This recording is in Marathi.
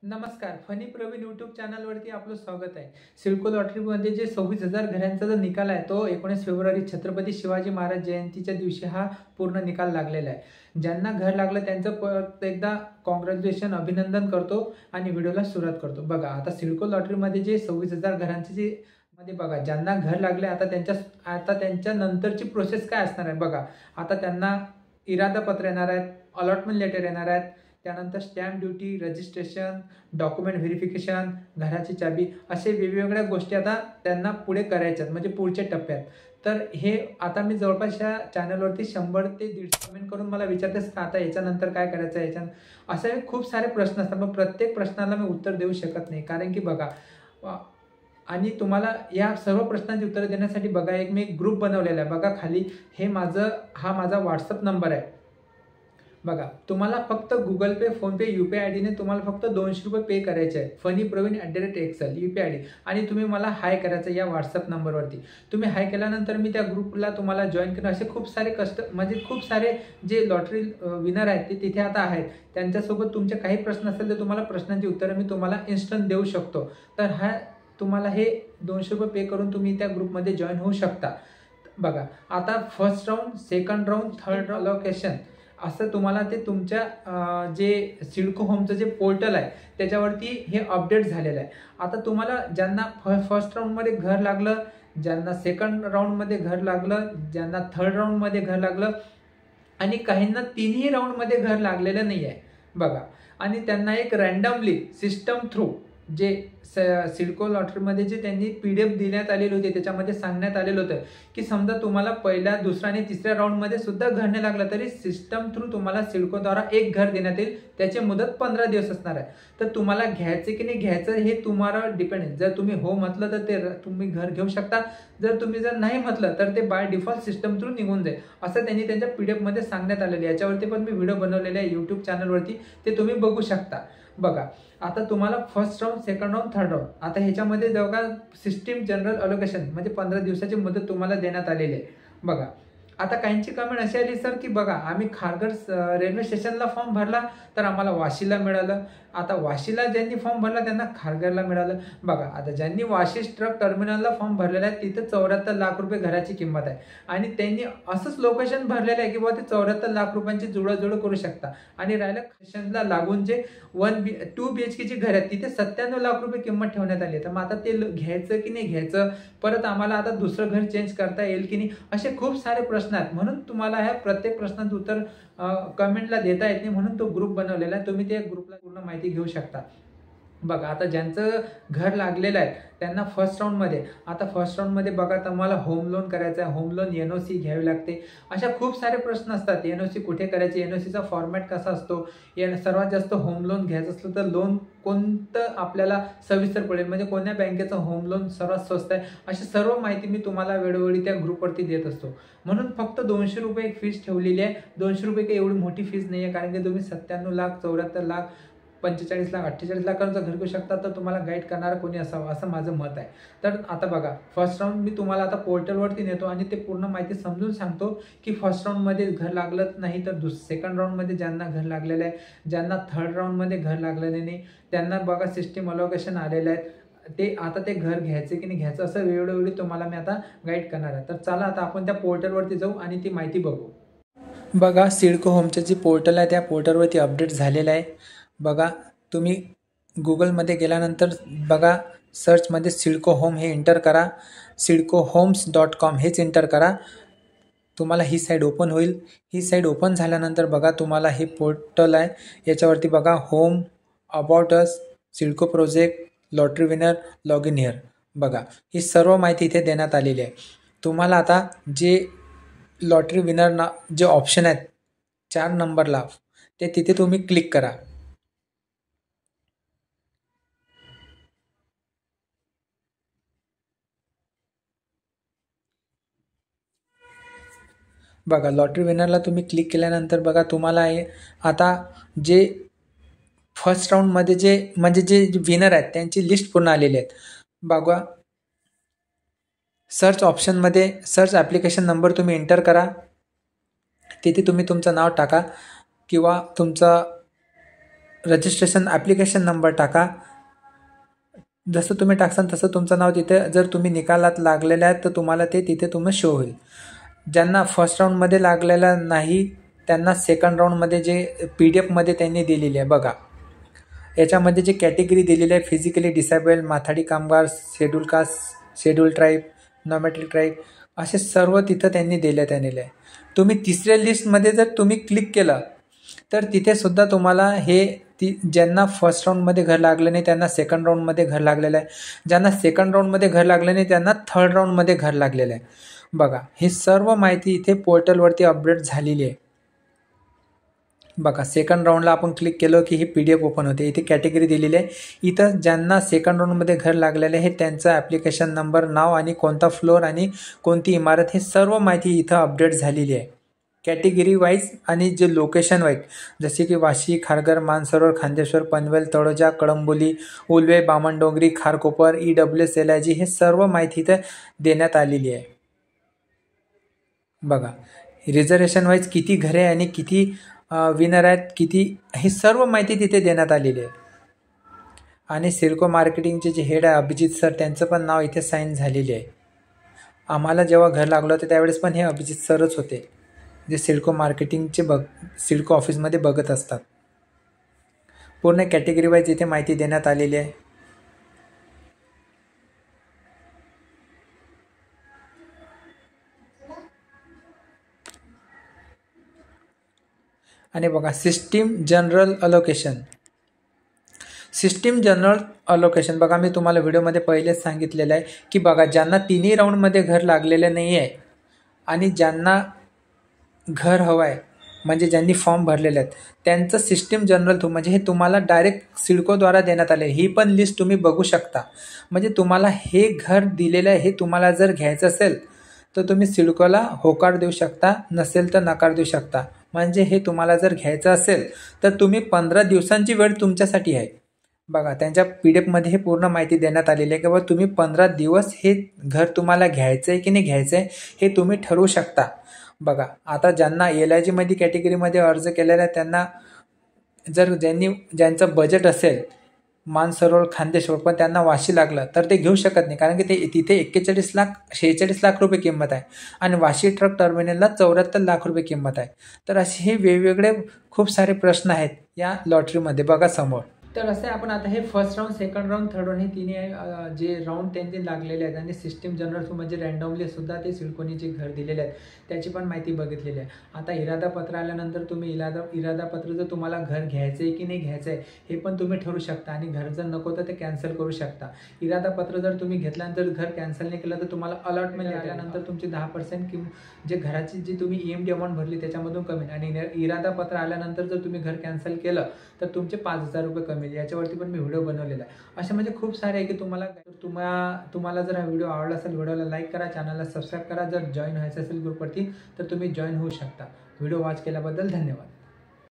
नमस्कार. फनी प्रवीण यूट्यूब चॅनलवरती आपलं स्वागत आहे. सिडको लॉटरीमध्ये जे 26,000 घरांचा जो निकाल आहे तो 19 फेब्रुवारी छत्रपती शिवाजी महाराज जयंतीच्या दिवशी हा पूर्ण निकाल लागलेला आहे. ज्यांना घर लागलं त्यांचं परत एकदा कॉंग्रॅच्युलेशन अभिनंदन करतो आणि व्हिडिओला सुरुवात करतो. बघा आता सिडको लॉटरीमध्ये जे 26,000 घरांचे जे मध्ये बघा ज्यांना घर लागले आता त्यांच्या नंतरची प्रोसेस काय असणार आहे बघा. आता त्यांना इरादापत्र येणार आहेत, अलॉटमेंट लेटर येणार आहेत, त्यानंतर stamp duty, registration, document verification, घराची चाबी असे वेगवेगळ्या गोष्टी आता त्यांना पुढे करायच्यात म्हणजे पुढच्या टप्प्यात. तर हे आता मी जवळपास या चॅनलवरती 100 ते 150 कमेंट करून मला विचारतेस का आता याच्यानंतर काय करायचं असे खूप सारे प्रश्न असतात. मग प्रत्येक प्रश्नाला मी उत्तर देऊ शकत नाही कारण की बघा आणि तुम्हाला या सर्व प्रश्नांची उत्तरं देण्यासाठी बघा मी एक ग्रुप बनवलेला आहे. बघा खाली हा माझा व्हॉट्सअप नंबर आहे. बघा तुम्हाला फक्त Google Pay, PhonePe, UPI I डीने तुम्हाला फक्त 200 रुपये पे करायचे आहे. fanypraveen@excel UPI आय डी आणि तुम्ही मला हाय करायचं या व्हॉट्सअप नंबरवरती. तुम्ही हाय केल्यानंतर मी त्या ग्रुपला तुम्हाला जॉईन करेन. असे खूप सारे म्हणजे खूप सारे जे लॉटरी विनर आहेत ते तिथे आता आहेत. त्यांच्यासोबत तुमचे काही प्रश्न असेल तर तुम्हाला प्रश्नांची उत्तरं मी तुम्हाला इन्स्टंट देऊ शकतो. तर तुम्हाला हे 200 रुपये पे करून तुम्ही त्या ग्रुपमध्ये जॉईन होऊ शकता. बघा आता first round, second round, third location असं तुम्हाला ते तुमच्या जे सिडको होमचं जे पोर्टल आहे त्याच्यावरती हे अपडेट झालेलं आहे. आता तुम्हाला ज्यांना फर्स्ट राऊंडमध्ये घर लागलं, ज्यांना सेकंड राऊंडमध्ये घर लागलं, ज्यांना थर्ड राऊंडमध्ये घर लागलं आणि काहींना तिन्ही राऊंडमध्ये घर लागलेलं नाही आहे बघा. आणि त्यांना एक रँडमली सिस्टम थ्रू जे सिडको लॉटरीमध्ये जे त्यांनी PDF देण्यात आलेले होते त्याच्यामध्ये सांगण्यात आलेलं होतं की समजा तुम्हाला पहिल्या, दुसऱ्या आणि तिसऱ्या राऊंडमध्ये सुद्धा घर नाही लागलं तरी सिस्टम थ्रू तुम्हाला सिडकोद्वारा एक घर देण्यात येईल. त्याची मुदत 15 दिवस असणार आहे. तर तुम्हाला घ्यायचं की नाही घ्यायचं हे तुम्हाला डिपेंड आहे. जर तुम्ही हो म्हटलं तर ते तुम्ही घर घेऊ शकता. जर नाही म्हटलं तर ते बाय डिफॉल्ट सिस्टम थ्रू निघून जाईल असं त्यांनी त्यांच्या PDF मध्ये सांगण्यात आलेलं आहे. याच्यावरती पण मी व्हिडिओ बनवलेले आहे यूट्यूब चॅनलवरती, ते तुम्ही बघू शकता. बघा आता तुम्हाला first round, second round, third round आता ह्याच्यामध्ये जेव्हा सिस्टीम जनरल अलोकेशन म्हणजे 15 दिवसाची मुदत तुम्हाला देण्यात आलेली आहे. बघा आता काहींची कमेंट अशी आली सर की बघा आम्ही खारघर रेल्वे स्टेशनला फॉर्म भरला तर आम्हाला वाशीला मिळालं. आता वाशीला ज्यांनी फॉर्म भरला त्यांना खारघरला मिळालं. बघा आता ज्यांनी वाशी ट्रक टर्मिनलला फॉर्म भरलेला आहे तिथे 74 लाख रुपये घराची किंमत आहे आणि त्यांनी असंच लोकेशन भरलेलं आहे की बाबा ते 74 लाख रुपयांची जुळवाजुळव करू शकता. आणि राहिलं स्टेशनला लागून जे 2 BHK घर आहेत तिथे 97 लाख रुपये किंमत ठेवण्यात आली आहे. तर मग आता ते घ्यायचं की नाही घ्यायचं, परत आम्हाला आता दुसरं घर चेंज करता येईल की नाही, असे खूप सारे प्रश्न आहेत. म्हणून तुम्हाला ह्या प्रत्येक प्रश्नाचं उत्तर कमेंटला देता येत नाही म्हणून तो ग्रुप बनवलेला आहे. तुम्ही त्या ग्रुपला पूर्ण माहिती घेऊ शकता. बघा आता ज्यांचं घर लागलेलं आहे त्यांना फर्स्ट राऊंडमध्ये बघा तुम्हाला होम लोन करायचं आहे. होम लोन NOC घ्यावी लागते. अशा खूप सारे प्रश्न असतात. NOC कुठे करायचे, NOCचा फॉर्मॅट कसा असतो, सर्वात जास्त होम लोन घ्यायचं असलं तर लोन कोणतं आपल्याला सविस्तर पडेल, म्हणजे कोणत्या बँकेचं होम लोन सर्वात स्वस्त आहे, अशी सर्व माहिती मी तुम्हाला वेळोवेळी त्या ग्रुपवरती देत असतो. म्हणून फक्त 200 रुपये एक फीस ठेवलेली आहे. 200 रुपये काही एवढी मोठी फीस नाही आहे कारण की तुम्ही 97 लाख, 74 लाख, 45 लाख, 48 लाखांचं घर घेऊ शकता. तर तुम्हाला गाईड करणारा कोणी असावं असं माझं मत आहे. तर आता बघा फर्स्ट राऊंड मी तुम्हाला आता पोर्टलवरती नेतो आणि ते पूर्ण माहिती समजून सांगतो की फर्स्ट राऊंडमध्ये घर लागलं नाही तर सेकंड राऊंडमध्ये ज्यांना घर लागलेलं आहे, ज्यांना थर्ड राऊंडमध्ये घर लागलेलं नाही त्यांना बघा सिस्टीम अलोकेशन आलेलं आहे. ते घर घ्यायचं की नाही घ्यायचं असं वेळोवेळी तुम्हाला मी आता गाईड करणार आहे. तर चला आता आपण त्या पोर्टलवरती जाऊ आणि ती माहिती बघू. बघा सिडको होमचं जे पोर्टल आहे त्या पोर्टलवरती अपडेट झालेलं आहे. बघा तुम्ही गुगलमध्ये गेल्यानंतर बघा सर्चमध्ये सिडको होम हे एंटर करा. sidcohomes.com हेच एंटर करा. तुम्हाला ही साईड ओपन होईल. ही साईड ओपन झाल्यानंतर बघा तुम्हाला हे पोर्टल आहे. याच्यावरती बघा home, about us, CIDCO project, lottery winner, log in here. बघा ही सर्व माहिती इथे देण्यात आलेली आहे. तुम्हाला आता जे लॉटरी विनर जे ऑप्शन आहेत 4 नंबरला ते तिथे तुम्ही क्लिक करा. बघा लॉटरी विनरला तुम्ही क्लिक केल्यानंतर बघा तुम्हाला आता जे फर्स्ट राऊंडमध्ये जे विनर आहेत त्यांची लिस्ट पूर्ण आलेली आहेत. बघा सर्च ऑप्शनमध्ये सर्च ॲप्लिकेशन नंबर तुम्ही एंटर करा. तिथे तुम्ही तुमचं नाव टाका किंवा तुमचा रजिस्ट्रेशन ॲप्लिकेशन नंबर टाका. जसं तुम्ही टाकसान तसं तुमचं नाव तिथे, जर तुम्ही निकालात लागलेले आहेत तर तुम्हाला ते तिथे तुम्हाला शो होईल. ज्यांना फर्स्ट राऊंडमध्ये लागलेला नाही त्यांना सेकंड राऊंडमध्ये जे PDF त्यांनी दिलेली आहे बघा, याच्यामध्ये जे कॅटेगरी दिलेली आहे फिजिकली डिसेबल, माथाडी कामगार, schedule caste, schedule tribe, nomadic tribe, असे सर्व तिथं त्यांनी दिले आहे. तुम्ही तिसऱ्या लिस्टमध्ये जर तुम्ही क्लिक केलं तर तिथे सुद्धा तुम्हाला ज्यांना फर्स्ट राऊंडमध्ये घर लागलं नाही त्यांना सेकंड राऊंडमध्ये घर लागलेलं आहे, ज्यांना सेकंड राऊंडमध्ये घर लागलं नाही त्यांना थर्ड राऊंडमध्ये घर लागलेलं आहे. बघा, हे सर्व माहिती इथे पोर्टलवरती अपडेट झालेली आहे. बघा, सेकंड राऊंडला आपण क्लिक केलं की ही PDF ओपन होते. इथे कॅटेगरी दिलेली आहे. इथं ज्यांना सेकंड राऊंडमध्ये घर लागलेलं आहे त्यांचं ॲप्लिकेशन नंबर, नाव आणि कोणता फ्लोअर आणि कोणती इमारत, हे सर्व माहिती इथं अपडेट झालेली आहे कॅटेगरी वाईज आणि जे लोकेशन वाईज, जसे की वाशी, खारघर, मानसरोवर, खांदेश्वर, पनवेल, तळोजा, कळंबोली, उलवे, बामणडोंगरी, खारकोपर, EWS, LIG, हे सर्व माहिती इथं देण्यात आलेली आहे. बघा, रिझर्वेशन वाईज किती घरे आणि किती विनर आहेत, किती, ही सर्व माहिती तिथे देण्यात आलेली आहे. आणि सिडको मार्केटिंगचे जे हेड आहे अभिजित सर, त्यांचं पण नाव इथे साईन झालेली आहे. आम्हाला जेव्हा घर लागलं होतं त्यावेळेस पण हे अभिजित सरच होते जे सिडको मार्केटिंगचे सिडको ऑफिसमध्ये बघत असतात. पूर्ण कॅटेगरी वाईज इथे माहिती देण्यात आलेली आहे. आणि बघा, सिस्टीम जनरल अलोकेशन बघा, मी तुम्हाला व्हिडिओमध्ये पहिलेच सांगितलेलं आहे की बघा, ज्यांना तिन्ही राऊंडमध्ये घर लागलेलं नाही आहे आणि ज्यांना घर हवं आहे म्हणजे ज्यांनी फॉर्म भरलेले आहेत त्यांचं सिस्टीम जनरल म्हणजे हे तुम्हाला डायरेक्ट सिडकोद्वारा देण्यात आले. ही पण लिस्ट तुम्ही बघू शकता. म्हणजे तुम्हाला हे घर दिलेलं आहे, हे तुम्हाला जर घ्यायचं असेल तर तुम्ही सिडकोला होकार देऊ शकता, नसेल तर नकार देऊ शकता. म्हणजे हे तुम्हाला जर घ्यायचं असेल तर तुम्ही 15 दिवसांची वेळ तुमच्यासाठी आहे. बघा, त्यांच्या PDF हे पूर्ण माहिती देण्यात आलेली आहे की बाबा तुम्ही 15 दिवस हे घर तुम्हाला घ्यायचं आहे की नाही घ्यायचं आहे हे तुम्ही ठरवू शकता. बघा, आता ज्यांना LIG कॅटेगरीमध्ये अर्ज केलेला आहे त्यांना जर ज्यांचं बजेट असेल मानसरोवर, खांदेश्वर, पण त्यांना वाशी लागलं तर ते घेऊ शकत नाही, कारण की तिथे 46 लाख रुपये किंमत आहे आणि वाशी ट्रक टर्मिनलला 74 लाख रुपये किंमत आहे. तर असे हे वेगवेगळे खूप सारे प्रश्न आहेत या लॉटरीमध्ये बघा समोर. तर असं आपण आता हे first round, second round, third round हे तिन्ही जे राऊंड त्यांचे लागलेले आहेत आणि सिस्टीम जनरल म्हणजे रँडमली सुद्धा ते सिडकोनी जे घर दिलेले आहेत त्याची पण माहिती बघितलेली आहे. आता इरादापत्र आल्यानंतर तुम्ही इरादापत्र जर तुम्हाला घर घ्यायचं आहे की नाही घ्यायचं आहे हे पण तुम्ही ठरवू शकता आणि घर जर नको तर ते कॅन्सल करू शकता. इरादापत्र जर तुम्ही घेतल्यानंतर घर कॅन्सल नाही केलं तर तुम्हाला अलॉटमेंट आल्यानंतर तुमची 10% जे घराची जी तुम्ही EMD अमाऊंट भरली त्याच्यामधून कमी, आणि इरादापत्र आल्यानंतर जर तुम्ही घर कॅन्सल केलं तर तुमचे 5,000 रुपये कमी. याच्यावरती पण मी व्हिडिओ बनवलेला आहे. असे म्हणजे खूप सारे आहे की तुम्हाला जर हा व्हिडिओ आवडला असेल व्हिडिओला लाईक करा, चॅनलला सबस्क्राईब करा. जर जॉईन व्हायचं असेल ग्रुपवरती तर तुम्ही जॉईन होऊ शकता. व्हिडिओ वॉच केल्याबद्दल धन्यवाद.